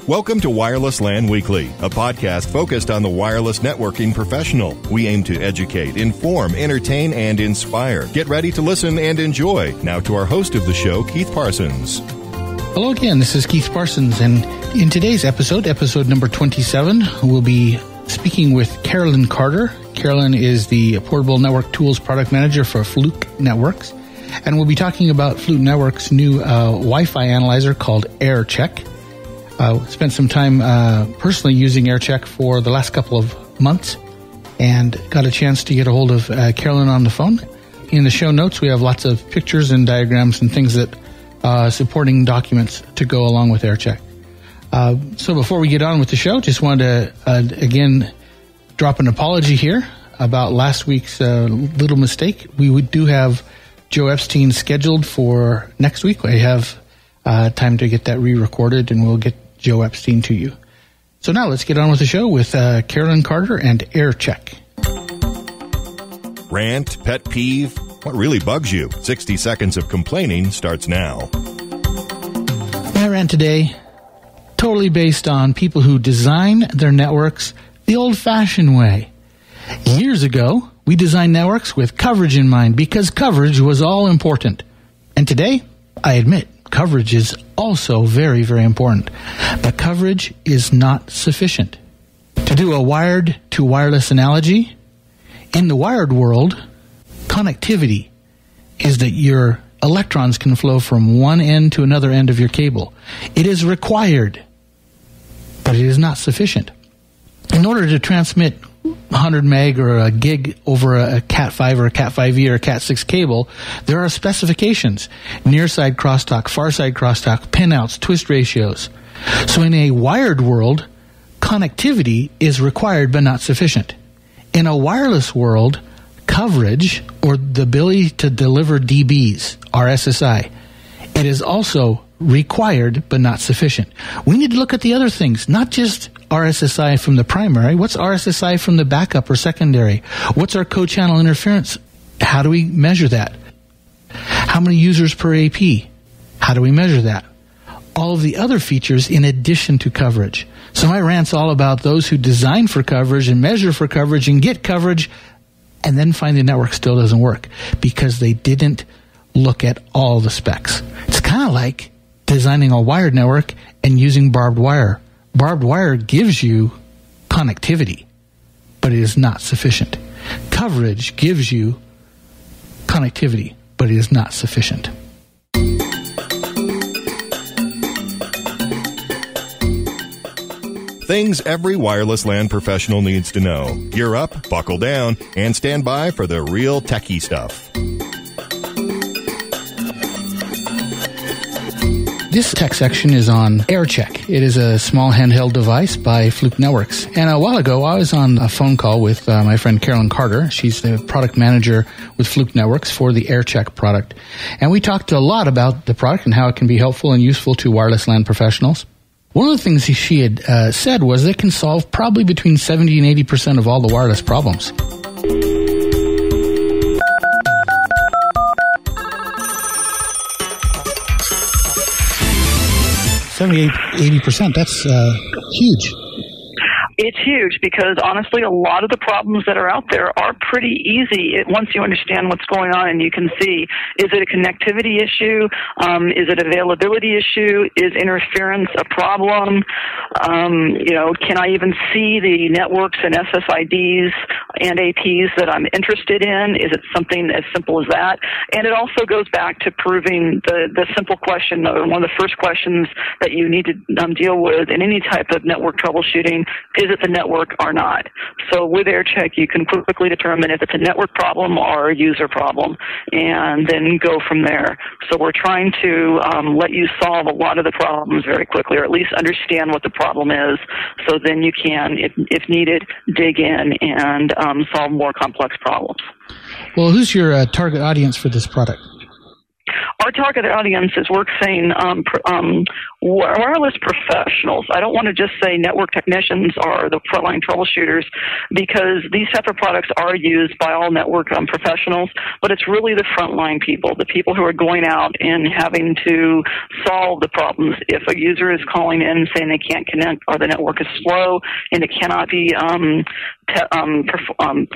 Welcome to Wireless LAN Weekly, a podcast focused on the wireless networking professional. We aim to educate, inform, entertain, and inspire. Get ready to listen and enjoy. Now to our host of the show, Keith Parsons. Hello again, this is Keith Parsons, and in today's episode number 27, we'll be speaking with Carolyn Carter. Carolyn is the Portable Network Tools Product Manager for Fluke Networks, and we'll be talking about Fluke Networks' new Wi-Fi analyzer called AirCheck. Spent some time personally using AirCheck for the last couple of months and got a chance to get a hold of Carolyn on the phone. In the show notes, we have lots of pictures and diagrams and things that supporting documents to go along with AirCheck. So before we get on with the show, just wanted to, again, drop an apology here about last week's little mistake. We do have Joe Epstein scheduled for next week. I have time to get that re-recorded, and we'll get Joe Epstein to you. So now let's get on with the show with Carolyn Carter and AirCheck. Rant, pet peeve, what really bugs you? 60 seconds of complaining starts now. My rant today, totally based on people who design their networks the old-fashioned way. Years ago, we designed networks with coverage in mind because coverage was all important. And today, I admit, coverage is also very, very important. But coverage is not sufficient. To do a wired to wireless analogy, in the wired world, connectivity is that your electrons can flow from one end to another end of your cable. It is required, but it is not sufficient. In order to transmit 100 meg or a gig over a Cat5 or a Cat5e or a Cat6 cable, there are specifications: near side crosstalk, far side crosstalk, pinouts, twist ratios. So in a wired world, connectivity is required but not sufficient. In a wireless world, coverage, or the ability to deliver dBs, RSSI, it is also required but not sufficient. We need to look at the other things, not just RSSI from the primary. What's RSSI from the backup or secondary? What's our co-channel interference? How do we measure that? How many users per AP? How do we measure that? All of the other features in addition to coverage. So my rant's all about those who design for coverage and measure for coverage and get coverage and then find the network still doesn't work because they didn't look at all the specs. It's kind of like designing a wired network and using barbed wire. Barbed wire gives you connectivity, but it is not sufficient. Coverage gives you connectivity, but it is not sufficient. Things every wireless LAN professional needs to know. Gear up, buckle down, and stand by for the real techie stuff. This tech section is on AirCheck. It is a small handheld device by Fluke Networks. And a while ago, I was on a phone call with my friend Carolyn Carter. She's the product manager with Fluke Networks for the AirCheck product. And we talked a lot about the product and how it can be helpful and useful to wireless LAN professionals. One of the things she had said was it can solve probably between 70 and 80% of all the wireless problems. 78-80%, that's huge. It's huge because, honestly, a lot of the problems that are out there are pretty easy once you understand what's going on and you can see, is it a connectivity issue? Is it an availability issue? Is interference a problem? Can I even see the networks and SSIDs and APs that I'm interested in? Is it something as simple as that? And it also goes back to proving the simple question, one of the first questions that you need to deal with in any type of network troubleshooting is it the network or not? So with AirCheck, you can quickly determine if it's a network problem or a user problem, and then go from there. So we're trying to let you solve a lot of the problems very quickly, or at least understand what the problem is, so then you can, if needed, dig in and solve more complex problems. Well, who's your target audience for this product? Our target audience is we're saying wireless professionals. I don't want to just say network technicians are the frontline troubleshooters, because these type of products are used by all network professionals, but it's really the frontline people, the people who are going out and having to solve the problems. If a user is calling in saying they can't connect or the network is slow and it cannot be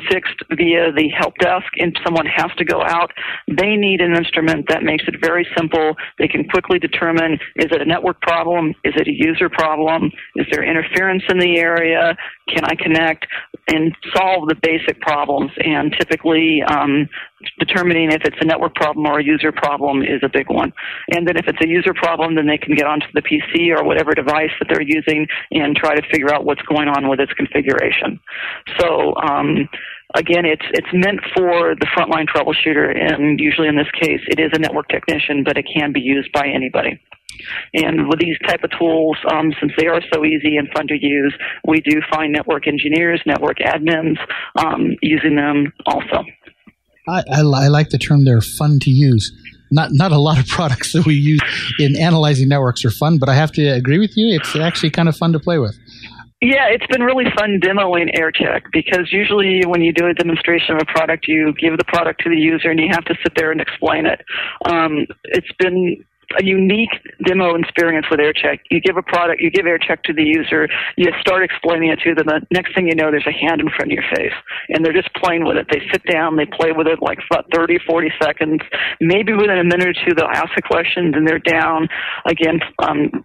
fixed via the help desk and someone has to go out, they need an instrument that makes it very simple. They can quickly determine, is it a network problem? Is it a user problem? Is there interference in the area? Can I connect? And solve the basic problems. And typically, determining if it's a network problem or a user problem is a big one. And then if it's a user problem, then they can get onto the PC or whatever device that they're using and try to figure out what's going on with its configuration. So, again, it's meant for the frontline troubleshooter, and usually in this case, it is a network technician, but it can be used by anybody. And with these type of tools, since they are so easy and fun to use, we do find network engineers, network admins using them also. I like the term they're fun to use. Not a lot of products that we use in analyzing networks are fun, but I have to agree with you. It's actually kind of fun to play with. Yeah, it's been really fun demoing AirCheck, because usually when you do a demonstration of a product, you give the product to the user and you have to sit there and explain it. It's been a unique demo experience with AirCheck. You give a product, you give AirCheck to the user, you start explaining it to them, the next thing you know, there's a hand in front of your face, and they're just playing with it. They sit down, they play with it like about 30, 40 seconds. Maybe within a minute or two, they'll ask a question, and they're down, again,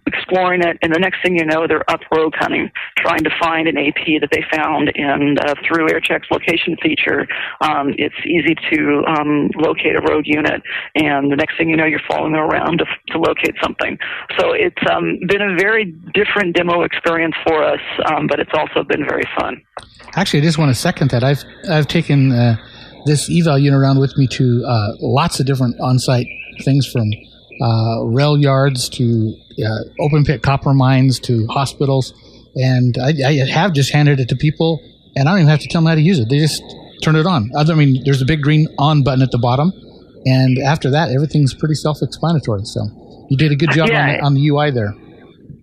exploring it, and the next thing you know, they're up rogue hunting, trying to find an AP that they found, and through AirCheck's location feature, it's easy to locate a rogue unit, and the next thing you know, you're following them around to locate something. So it's been a very different demo experience for us, but it's also been very fun. Actually, I just want to second that. I've taken this eval unit around with me to lots of different on-site things, from rail yards to open pit copper mines to hospitals, and I have just handed it to people, and I don't even have to tell them how to use it. They just turn it on. I mean, there's a big green on button at the bottom, and after that, everything's pretty self-explanatory. So you did a good job on the UI there.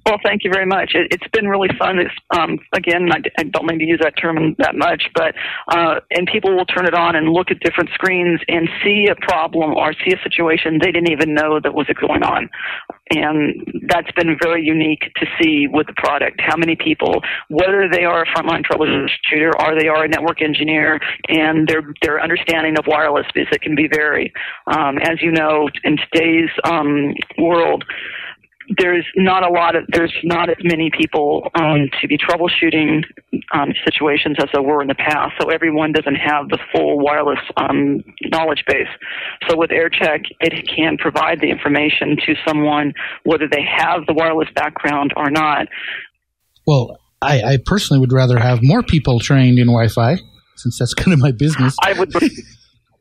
Well, thank you very much. It's been really fun. Again, I don't mean to use that term that much, but and people will turn it on and look at different screens and see a problem or see a situation they didn't even know that was going on. And that's been very unique to see with the product, how many people, whether they are a frontline troubleshooter or they are a network engineer, and their understanding of wireless, because it can be varied. As you know, in today's world, there's not as many people to be troubleshooting situations as there were in the past. So everyone doesn't have the full wireless knowledge base. So with AirCheck, it can provide the information to someone whether they have the wireless background or not. Well, I personally would rather have more people trained in Wi-Fi, since that's kind of my business.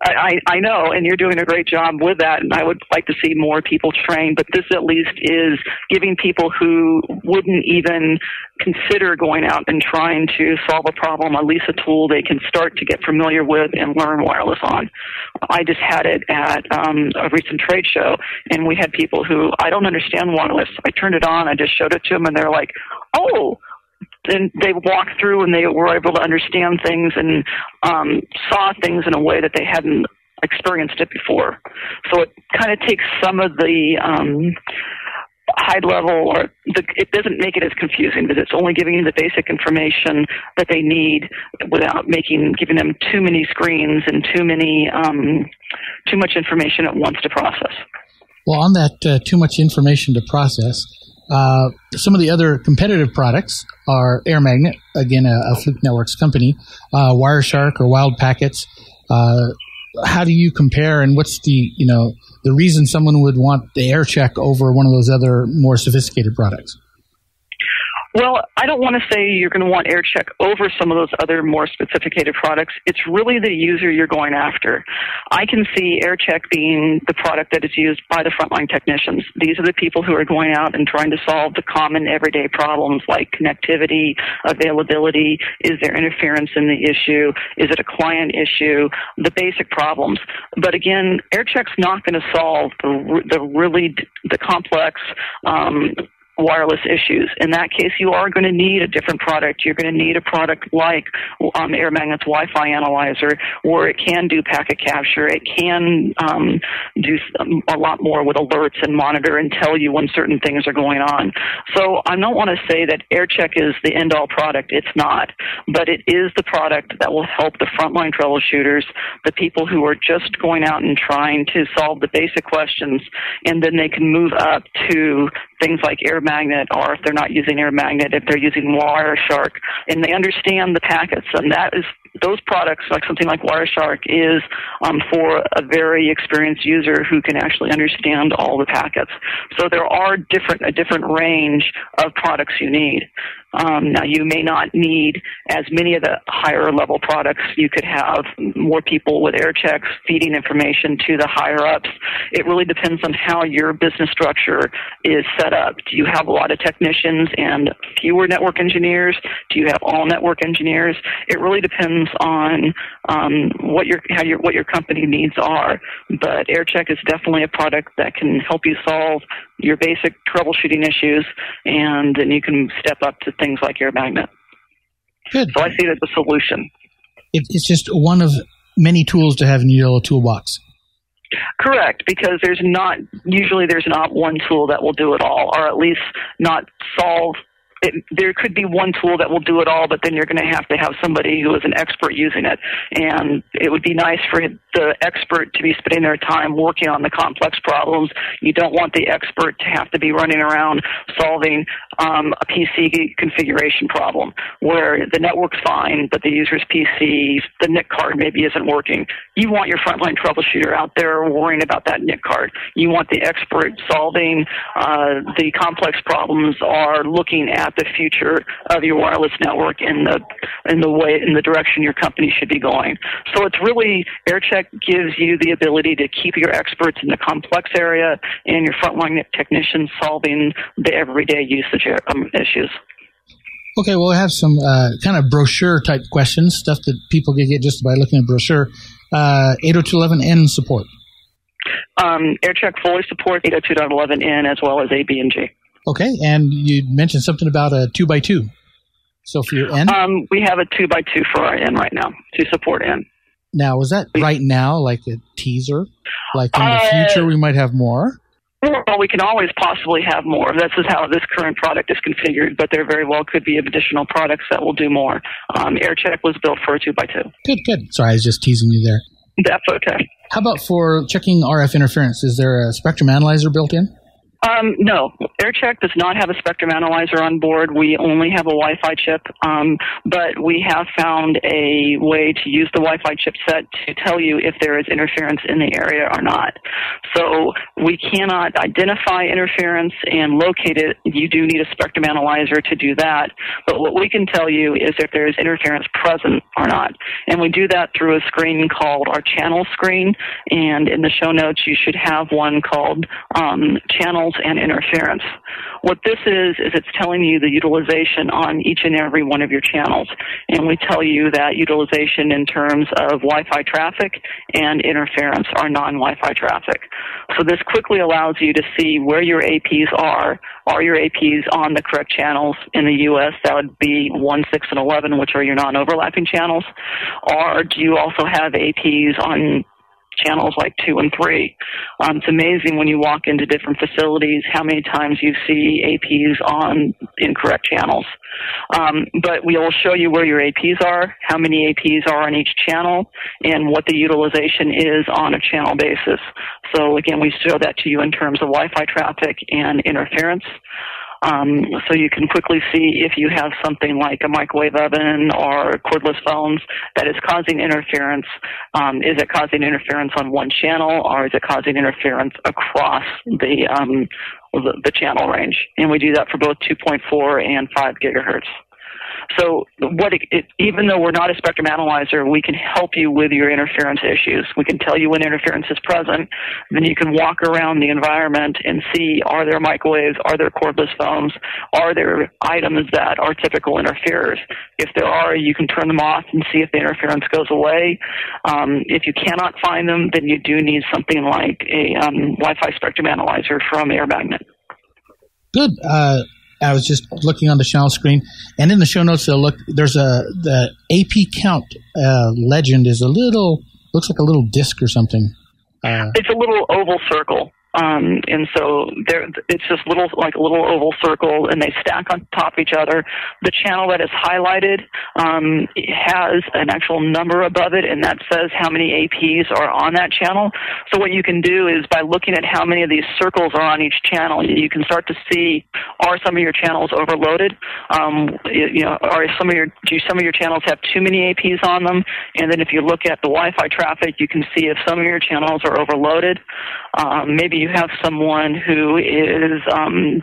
I know, and you're doing a great job with that, and I would like to see more people trained, but this at least is giving people who wouldn't even consider going out and trying to solve a problem at least a tool they can start to get familiar with and learn wireless on. I just had it at a recent trade show, and we had people who, I don't understand wireless. I turned it on, I just showed it to them, and they're like, oh, and they walked through and they were able to understand things and saw things in a way that they hadn't experienced it before. So it kind of takes some of the high level, or it doesn't make it as confusing, because it's only giving you the basic information that they need without giving them too many screens and too much information at once to process. Well, on that too much information to process, some of the other competitive products are Air Magnet, again, a Fluke Networks company, Wireshark or Wild Packets. How do you compare, and what's the reason someone would want the AirCheck over one of those other more sophisticated products? Well, I don't want to say you're going to want AirCheck over some of those other more sophisticated products. It's really the user you're going after. I can see AirCheck being the product that is used by the frontline technicians. These are the people who are going out and trying to solve the common everyday problems like connectivity, availability, is there interference in the issue, is it a client issue, the basic problems. But again, AirCheck's not going to solve the complex wireless issues. In that case, you are going to need a different product. You're going to need a product like AirMagnet's Wi-Fi analyzer, where it can do packet capture. It can do a lot more with alerts and monitor and tell you when certain things are going on. So I don't want to say that AirCheck is the end-all product. It's not. But it is the product that will help the frontline troubleshooters, the people who are just going out and trying to solve the basic questions, and then they can move up to things like AirMagnet, or if they're not using AirMagnet, if they're using Wireshark, and they understand the packets. And that is, those products, like something like Wireshark, is for a very experienced user who can actually understand all the packets. So there are a different range of products you need. Now, you may not need as many of the higher level products. You could have more people with AirChecks feeding information to the higher ups. It really depends on how your business structure is set up. Do you have a lot of technicians and fewer network engineers? Do you have all network engineers? It really depends on what your company needs are. But AirCheck is definitely a product that can help you solve your basic troubleshooting issues, and then you can step up to things like AirMagnet. Good. So I see it as a solution. It's just one of many tools to have in your toolbox. Correct, because there's not one tool that will do it all, or at least not solve. There could be one tool that will do it all, but then you're going to have somebody who is an expert using it. And it would be nice for the expert to be spending their time working on the complex problems. You don't want the expert to have to be running around solving a PC configuration problem where the network's fine, but the user's PC, the NIC card maybe isn't working. You want your frontline troubleshooter out there worrying about that NIC card. You want the expert solving the complex problems or looking at the future of your wireless network in the direction your company should be going. So it's really, AirCheck gives you the ability to keep your experts in the complex area and your frontline technicians solving the everyday usage issues. Okay, well, we have some kind of brochure type questions, stuff that people can get just by looking at brochure. 802.11n support. AirCheck fully supports 802.11n as well as A, B, and G. Okay, and you mentioned something about a 2x2. So for your N? We have a 2x2 for our N right now to support N. Now, is that right now like a teaser? Like in the future we might have more? Well, we can always possibly have more. This is how this current product is configured, but there very well could be additional products that will do more. AirCheck was built for a 2x2. Good. Sorry, I was just teasing you there. That's okay. How about for checking RF interference? Is there a spectrum analyzer built in? No. AirCheck does not have a spectrum analyzer on board. We only have a Wi-Fi chip, but we have found a way to use the Wi-Fi chipset to tell you if there is interference in the area or not. So we cannot identify interference and locate it. You do need a spectrum analyzer to do that. But what we can tell you is if there is interference present or not. And we do that through a screen called our channel screen. And in the show notes, you should have one called channels and interference. What this is it's telling you the utilization on each and every one of your channels. And we tell you that utilization in terms of Wi-Fi traffic and interference or non-Wi-Fi traffic. So this quickly allows you to see where your APs are. Are your APs on the correct channels? In the U.S., that would be 1, 6, and 11, which are your non-overlapping channels. Or do you also have APs on channels like 2 and 3. It's amazing when you walk into different facilities how many times you see APs on incorrect channels. But we will show you where your APs are, how many APs are on each channel, and what the utilization is on a channel basis. So again, we show that to you in terms of Wi-Fi traffic and interference. So you can quickly see if you have something like a microwave oven or cordless phones that is causing interference. Is it causing interference on one channel, or is it causing interference across the channel range? And we do that for both 2.4 and 5 gigahertz. So even though we're not a spectrum analyzer, we can help you with your interference issues. We can tell you when interference is present. Then you can walk around the environment and see, are there microwaves, are there cordless phones, are there items that are typical interferers? If there are, you can turn them off and see if the interference goes away. If you cannot find them, then you do need something like a Wi-Fi spectrum analyzer from AirMagnet. Good. I was just looking on the channel screen, and in the show notes, there's the AP count legend is looks like a little disc or something. It's a little oval circle. And so it's just a little oval circle, and they stack on top of each other. The channel that is highlighted has an actual number above it, and that says how many APs are on that channel. So what you can do is, by looking at how many of these circles are on each channel, you can start to see, are some of your channels overloaded? Do some of your channels have too many APs on them? And then if you look at the Wi-Fi traffic, you can see if some of your channels are overloaded. Maybe you have someone who is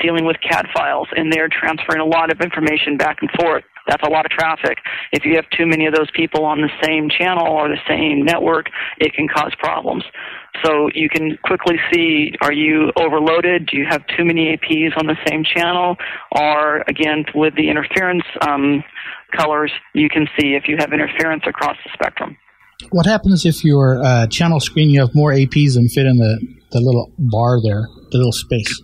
dealing with CAD files, and they're transferring a lot of information back and forth. That's a lot of traffic. If you have too many of those people on the same channel or the same network, it can cause problems. So you can quickly see, are you overloaded? Do you have too many APs on the same channel? Or, again, with the interference colors, you can see if you have interference across the spectrum. What happens if your channel screen, you have more APs than fit in the little bar there, the little space?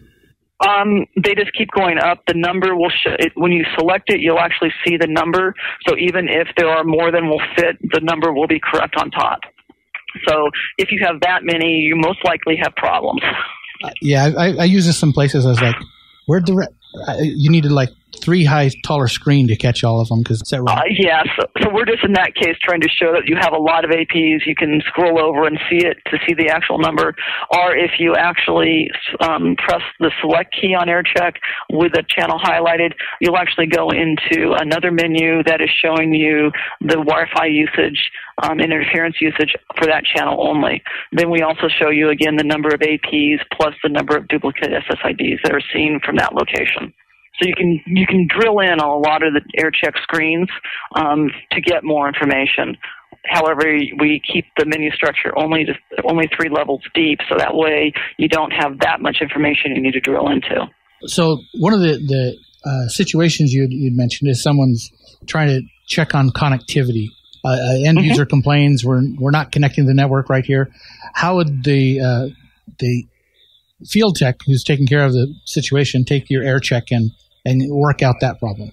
They just keep going up. The number will when you select it, you'll actually see the number. So even if there are more than will fit, the number will be correct on top. So if you have that many, you most likely have problems. Yeah, I use this some places. I was like, you needed like 3 taller screen to catch all of them, because is that right? Yeah, so we're just in that case trying to show that you have a lot of APs. You can scroll over and see it to see the actual number, or if you actually press the select key on AirCheck with the channel highlighted, you'll actually go into another menu that is showing you the Wi-Fi usage, interference usage for that channel only. Then we also show you again the number of APs plus the number of duplicate SSIDs that are seen from that location. So you can drill in on a lot of the AirCheck screens to get more information. However, we keep the menu structure only 3 levels deep, so that way you don't have that much information you need to drill into. So one of the situations you'd mentioned is someone's trying to check on connectivity. An end user complains, we're not connecting the network right here. How would the field tech who's taking care of the situation take your AirCheck and work out that problem?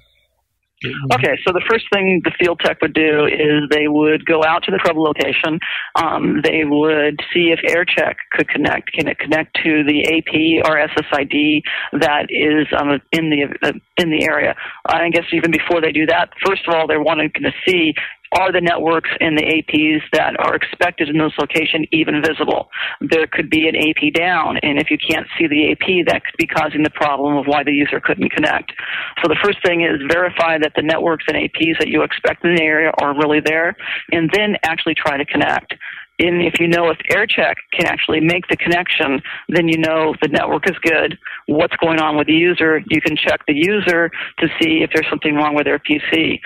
Okay, so the first thing the field tech would do is they would go out to the trouble location. They would see if AirCheck could connect. Can it connect to the AP or SSID that is in the area? I guess even before they do that, first of all, they're wanting to see, are the networks and the APs that are expected in those locations even visible? There could be an AP down, and if you can't see the AP, that could be causing the problem of why the user couldn't connect. So the first thing is verify that the networks and APs that you expect in the area are really there, and then actually try to connect. And if you know if AirCheck can actually make the connection, then you know the network is good. What's going on with the user? You can check the user to see if there's something wrong with their PC.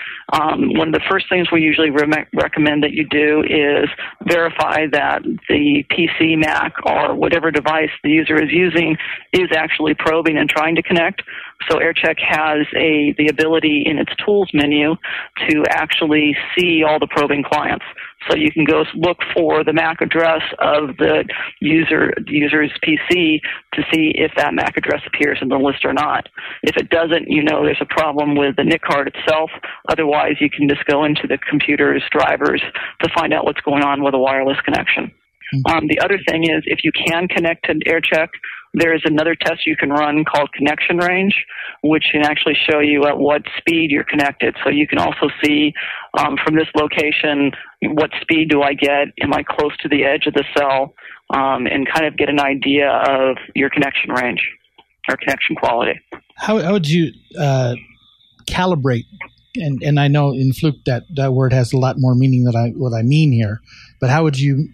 One of the first things we usually recommend that you do is verify that the PC, Mac, or whatever device the user is using is actually probing and trying to connect. So AirCheck has the ability in its tools menu to actually see all the probing clients. So you can go look for the MAC address of the user's PC to see if that MAC address appears in the list or not. If it doesn't, you know there's a problem with the NIC card itself. Otherwise, you can just go into the computer's drivers to find out what's going on with a wireless connection. The other thing is, if you can connect to AirCheck, there is another test you can run called connection range, which can actually show you at what speed you're connected. So you can also see from this location, what speed do I get? Am I close to the edge of the cell? And kind of get an idea of your connection range or connection quality. How would you calibrate? And I know in Fluke that word has a lot more meaning than what I mean here. But how would you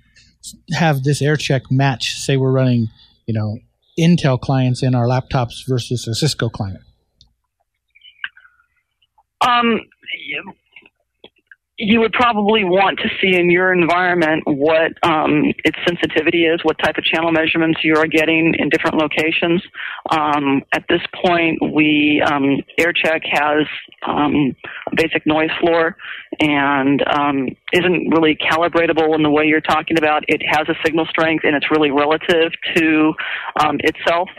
have this AirCheck match? Say we're running, Intel clients in our laptops versus a Cisco client. You would probably want to see in your environment what its sensitivity is, what type of channel measurements you are getting in different locations. At this point, AirCheck has a basic noise floor and isn't really calibratable in the way you're talking about. It has a signal strength, and it's really relative to itself.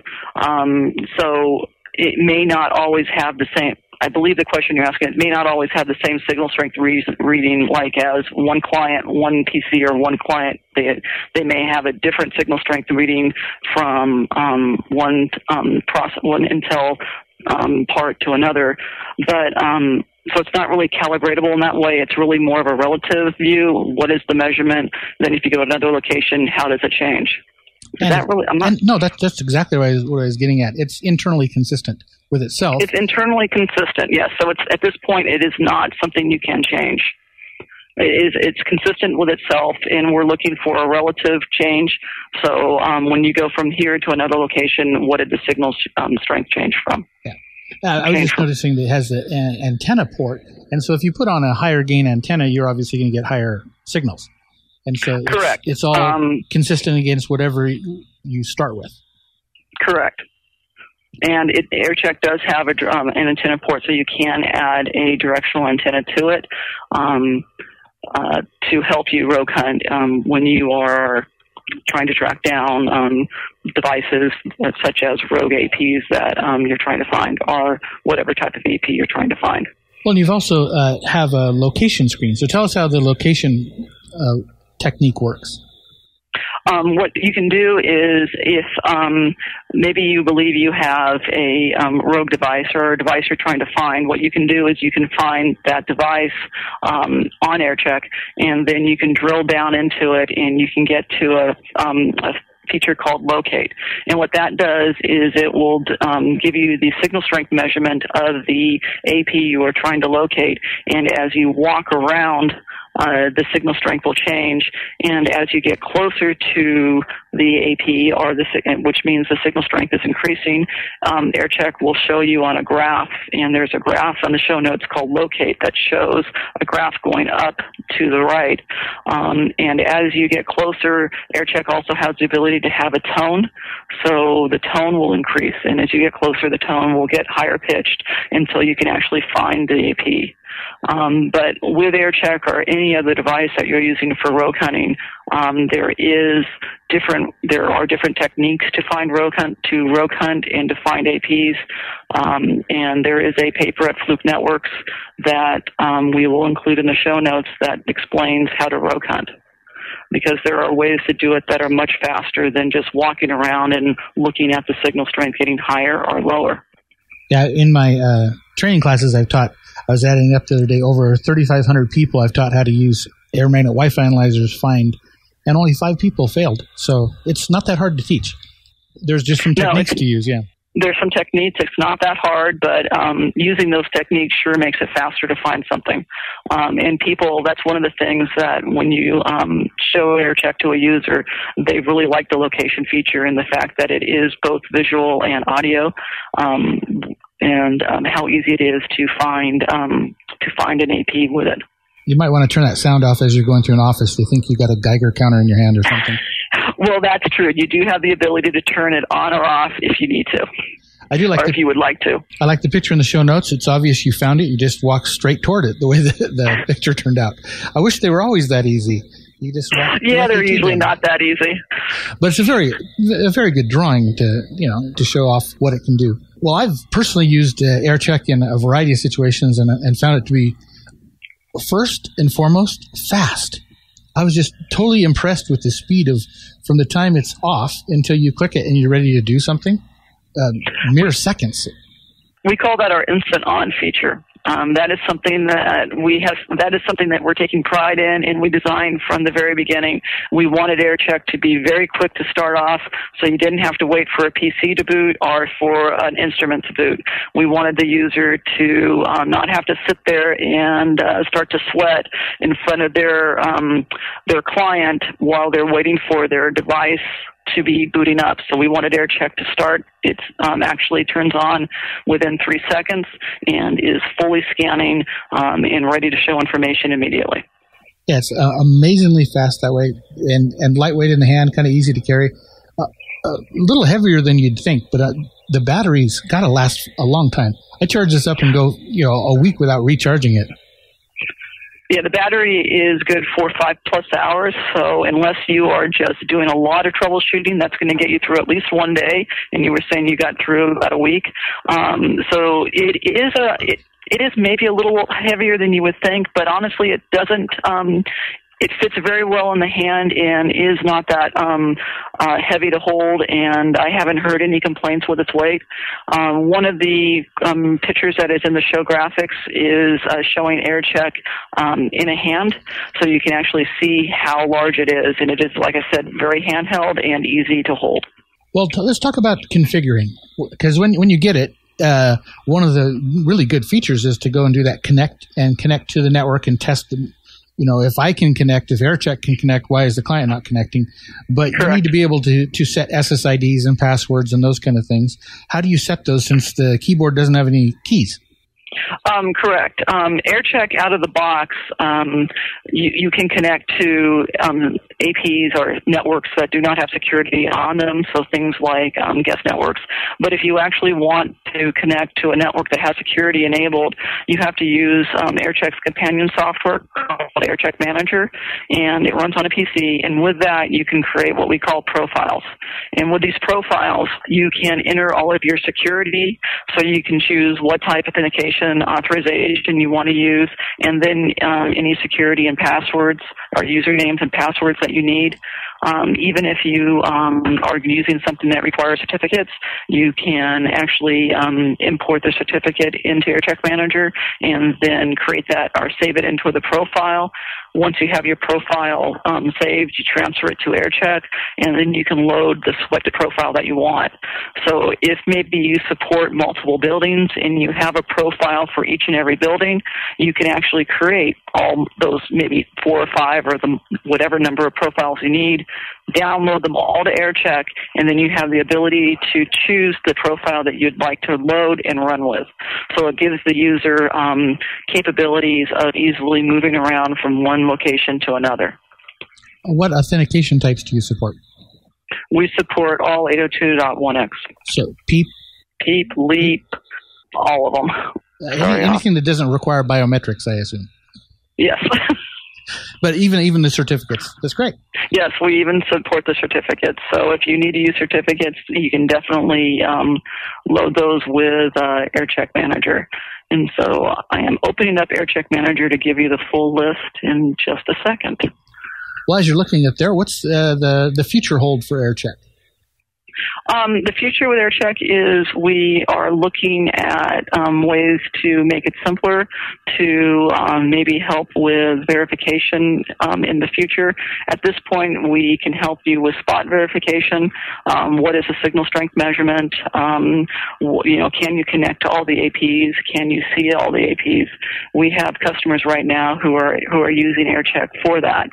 So it may not always have the same. I believe the question you're asking, it may not always have the same signal strength reading like as one client, one PC, or one client. They may have a different signal strength reading from one Intel part to another. But so it's not really calibratable in that way. It's really more of a relative view. What is the measurement? Then if you go to another location, how does it change? That's exactly what I was getting at. It's internally consistent with itself. It's internally consistent, yes. So it's at this point, it is not something you can change. It's consistent with itself, and we're looking for a relative change. So when you go from here to another location, what did the signal strength change from? Yeah. I was just noticing that it has an antenna port, and so if you put on a higher gain antenna, you're obviously going to get higher signals. And so correct. It's all consistent against whatever you start with. Correct. And AirCheck does have an antenna port, so you can add a directional antenna to it to help you rogue hunt when you are trying to track down devices such as rogue APs that you're trying to find, or whatever type of AP you're trying to find. Well, and you've also have a location screen. So tell us how the location technique works. What you can do is if maybe you believe you have a rogue device or a device you're trying to find, what you can do is you can find that device on AirCheck, and then you can drill down into it, and you can get to a feature called locate. And what that does is it will give you the signal strength measurement of the AP you are trying to locate, and as you walk around, the signal strength will change, and as you get closer to the AP, which means the signal strength is increasing, AirCheck will show you on a graph, and there's a graph on the show notes called locate that shows a graph going up to the right. And as you get closer, AirCheck also has the ability to have a tone, so the tone will increase, and as you get closer, the tone will get higher pitched until you can actually find the AP. But with AirCheck or any other device that you're using for rogue hunting, there are different techniques to find rogue hunt and to find APs. And there is a paper at Fluke Networks that we will include in the show notes that explains how to rogue hunt, because there are ways to do it that are much faster than just walking around and looking at the signal strength getting higher or lower. Yeah, in my training classes I've taught, I was adding up the other day, over 3,500 people I've taught how to use air magnet Wi-Fi analyzers, and only 5 people failed. So it's not that hard to teach. There's just some techniques to use, yeah. There's some techniques. It's not that hard, but using those techniques sure makes it faster to find something. And people, that's one of the things that when you show AirCheck to a user, they really like the location feature and the fact that it is both visual and audio. And how easy it is to find an AP with it. You might want to turn that sound off as you're going through an office. They think you got a Geiger counter in your hand or something. Well, that's true. You do have the ability to turn it on or off if you need to. I do like, if you would like to. I like the picture in the show notes. It's obvious you found it. You just walk straight toward it. The way the picture turned out. I wish they were always that easy. You just they're usually not that easy. But it's a very good drawing to show off what it can do. Well, I've personally used AirCheck in a variety of situations and found it to be, first and foremost, fast. I was just totally impressed with the speed of from the time it's off until you click it and you're ready to do something. Mere seconds. We call that our instant on feature. That is something that we're taking pride in, and we designed from the very beginning. We wanted AirCheck to be very quick to start off, so you didn't have to wait for a PC to boot or for an instrument to boot. We wanted the user to not have to sit there and start to sweat in front of their client while they're waiting for their device to be booting up. So we wanted AirCheck to start. It actually turns on within 3 seconds and is fully scanning and ready to show information immediately. Yeah, it's amazingly fast that way, and lightweight in the hand, kind of easy to carry. A little heavier than you'd think, but the battery's got to last a long time. I charge this up and go, a week without recharging it. Yeah, the battery is good for 5+ hours, so unless you are just doing a lot of troubleshooting, that's going to get you through at least one day, and you were saying you got through about a week. So it is maybe a little heavier than you would think, but honestly it doesn't it fits very well in the hand and is not that heavy to hold, and I haven't heard any complaints with its weight. One of the pictures that is in the show graphics is showing AirCheck in a hand, so you can actually see how large it is, and it is, like I said, very handheld and easy to hold. Well, let's talk about configuring, because when you get it, one of the really good features is to go and do that connect to the network and test the, if I can connect, if AirCheck can connect, why is the client not connecting? But Correct. You need to be able to set SSIDs and passwords and those kind of things. How do you set those since the keyboard doesn't have any keys? Correct. AirCheck out of the box, you can connect to APs or networks that do not have security on them, so things like guest networks. But if you actually want to connect to a network that has security enabled, you have to use AirCheck's companion software called AirCheck Manager, and it runs on a PC. And with that, you can create what we call profiles. And with these profiles, you can enter all of your security, so you can choose what type of authentication authorization you want to use, and then any security and passwords or usernames and passwords that you need. Even if you are using something that requires certificates, you can actually import the certificate into AirCheck Manager and then create that or save it into the profile. Once you have your profile saved, you transfer it to AirCheck, and then you can load the selected profile that you want. So if maybe you support multiple buildings and you have a profile for each and every building, you can actually create all those, maybe 4 or 5 or whatever number of profiles you need, download them all to AirCheck, and then you have the ability to choose the profile that you'd like to load and run with. So it gives the user capabilities of easily moving around from one location to another. What authentication types do you support? We support all 802.1x. So PEEP, LEAP, all of them. Anything that doesn't require biometrics, I assume. Yes. But even the certificates, that's great. Yes, we even support the certificates. So if you need to use certificates, you can definitely load those with AirCheck Manager. And so I am opening up AirCheck Manager to give you the full list in just a second. Well, as you're looking at there, what's the future hold for AirCheck? The future with AirCheck is we are looking at ways to make it simpler, to maybe help with verification in the future. At this point, we can help you with spot verification. What is a signal strength measurement? Can you connect to all the APs? Can you see all the APs? We have customers right now who are using AirCheck for that.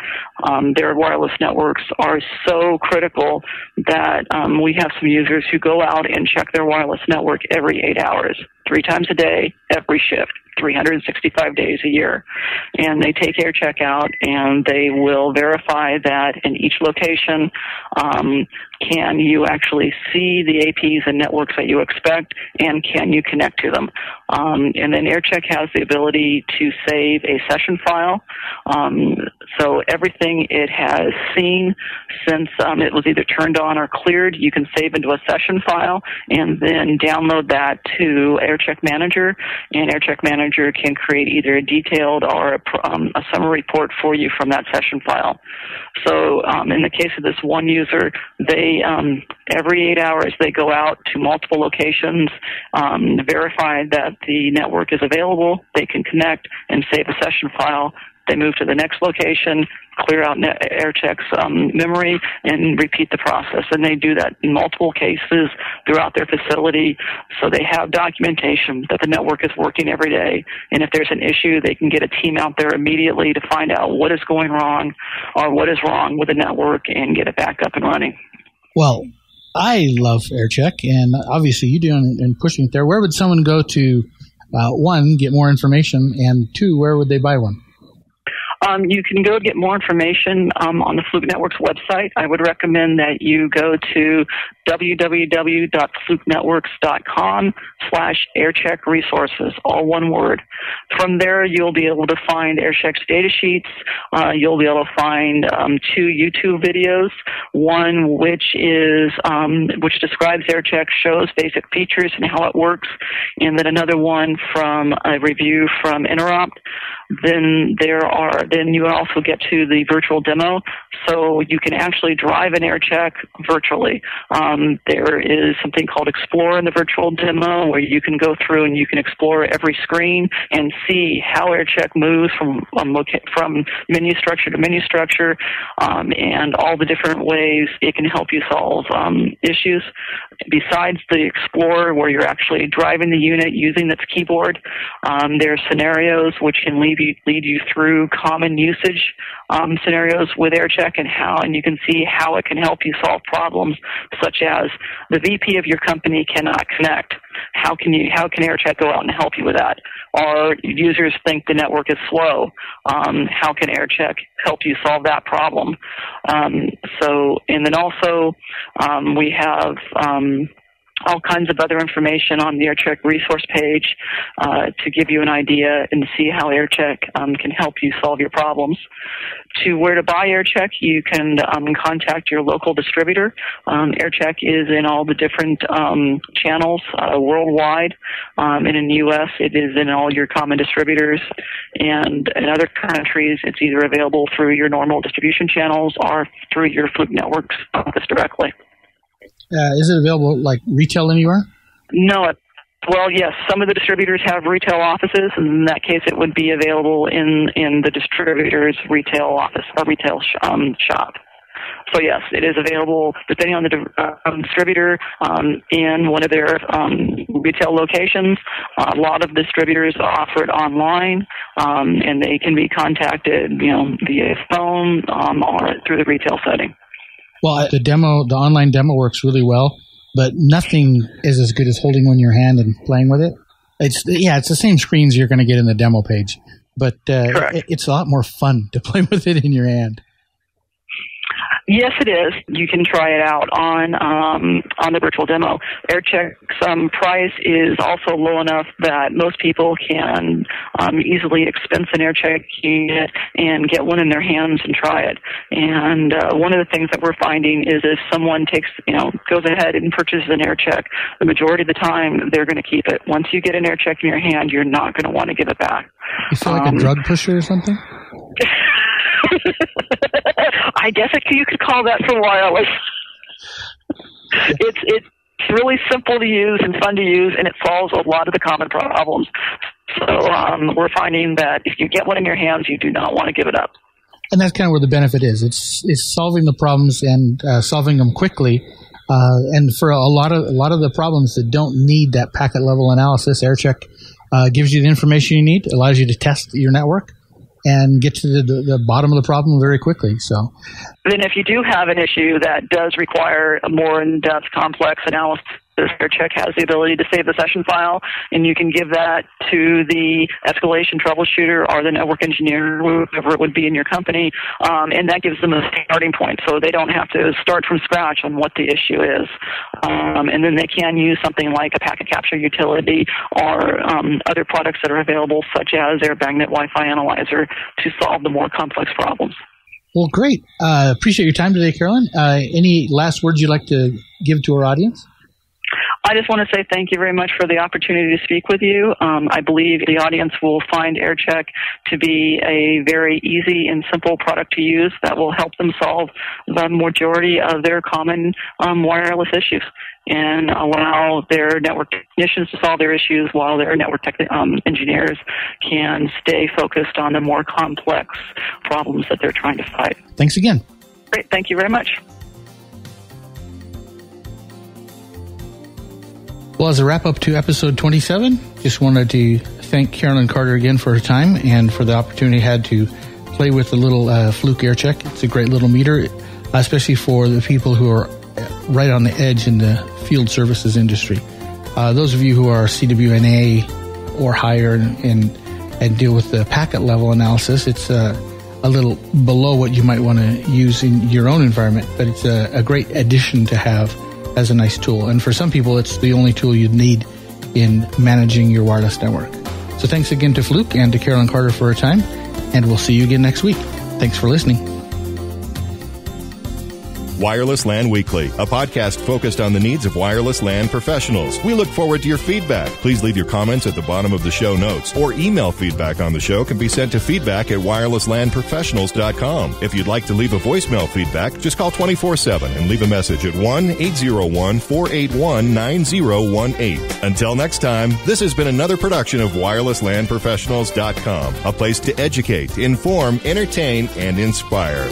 Their wireless networks are so critical that we have some users who go out and check their wireless network every 8 hours, 3 times a day, every shift, 365 days a year. And they take AirCheck out and they will verify that in each location, can you actually see the APs and networks that you expect, and can you connect to them? And then AirCheck has the ability to save a session file. So everything it has seen since it was either turned on or cleared, you can save into a session file and then download that to AirCheck Manager, and AirCheck Manager can create either a detailed or a summary report for you from that session file. So in the case of this one user, they They every 8 hours they go out to multiple locations, verify that the network is available. They can connect and save a session file. They move to the next location, clear out AirCheck's memory, and repeat the process. And they do that in multiple cases throughout their facility. So they have documentation that the network is working every day. And if there's an issue, they can get a team out there immediately to find out what is going wrong or what is wrong with the network and get it back up and running. Well, I love AirCheck, and obviously you do and pushing it there. Where would someone go to, one, get more information, and two, where would they buy one? You can go get more information on the Fluke Networks website. I would recommend that you go to www.flukenetworks.com/AirCheck resources, all one word. From there, you'll be able to find AirCheck's data sheets. You'll be able to find 2 YouTube videos, one which describes AirCheck, shows basic features and how it works, and then another one from a review from Interop. Then you also get to the virtual demo, so you can actually drive an AirCheck virtually. There is something called Explore in the virtual demo, where you can go through and you can explore every screen and see how AirCheck moves from menu structure to menu structure, and all the different ways it can help you solve issues. Besides the Explore, where you're actually driving the unit using its keyboard, there are scenarios which can lead you through common usage scenarios with AirCheck, and you can see how it can help you solve problems such as the VP of your company cannot connect. How can AirCheck go out and help you with that? Or users think the network is slow. How can AirCheck help you solve that problem? And then also we have all kinds of other information on the AirCheck resource page to give you an idea and to see how AirCheck can help you solve your problems. To where to buy AirCheck, you can contact your local distributor. AirCheck is in all the different channels worldwide, and in the U.S. it is in all your common distributors. And in other countries, it's either available through your normal distribution channels or through your Fluke Networks office directly. Is it available like retail anywhere? No. Well, yes, some of the distributors have retail offices, and in that case it would be available in the distributor's retail office or retail shop. So yes, it is available depending on the distributor in one of their retail locations. A lot of distributors offer it online, and they can be contacted, via phone or through the retail setting. Well, the online demo works really well, but nothing is as good as holding one in your hand and playing with it. It's the same screens you're going to get in the demo page, but it's a lot more fun to play with it in your hand. Yes, it is. You can try it out on the virtual demo. AirCheck's price is also low enough that most people can easily expense an AirCheck unit and get one in their hands and try it. And one of the things that we're finding is if someone goes ahead and purchases an AirCheck, the majority of the time they're going to keep it. Once you get an AirCheck in your hand, you're not going to want to give it back. You feel like a drug pusher or something? I guess you could call that for wireless. It's really simple to use and fun to use, and it solves a lot of the common problems. So we're finding that if you get one in your hands, you do not want to give it up. And that's kind of where the benefit is. It's solving the problems and solving them quickly. And for a lot of the problems that don't need that packet level analysis, AirCheck gives you the information you need, allows you to test your network, and get to the bottom of the problem very quickly. So, then if you do have an issue that does require a more in-depth, complex analysis, AirCheck has the ability to save the session file, and you can give that to the escalation troubleshooter or the network engineer, whoever it would be in your company, and that gives them a starting point, so they don't have to start from scratch on what the issue is. And then they can use something like a packet capture utility or other products that are available, such as their BANGNet Wi-Fi analyzer, to solve the more complex problems. Well, great. Appreciate your time today, Carolyn. Any last words you'd like to give to our audience? I just want to say thank you very much for the opportunity to speak with you. I believe the audience will find AirCheck to be a very easy and simple product to use that will help them solve the majority of their common wireless issues and allow their network technicians to solve their issues while their network engineers can stay focused on the more complex problems that they're trying to fight. Thanks again. Great. Thank you very much. Well, as a wrap-up to episode 27, just wanted to thank Carolyn Carter again for her time and for the opportunity I had to play with the little Fluke AirCheck. It's a great little meter, especially for the people who are right on the edge in the field services industry. Those of you who are CWNA or higher and deal with the packet level analysis, it's a little below what you might want to use in your own environment, but it's a great addition to have as a nice tool. And for some people, it's the only tool you'd need in managing your wireless network. So thanks again to Fluke and to Carolyn Carter for her time, and we'll see you again next week. Thanks for listening. Wireless LAN Weekly, a podcast focused on the needs of wireless LAN professionals. We look forward to your feedback. Please leave your comments at the bottom of the show notes, or email feedback on the show can be sent to feedback@wirelesslanprofessionals.com. If you'd like to leave a voicemail feedback, just call 24/7 and leave a message at 1-801-481-9018. Until next time, this has been another production of wirelesslanprofessionals.com, a place to educate, inform, entertain, and inspire.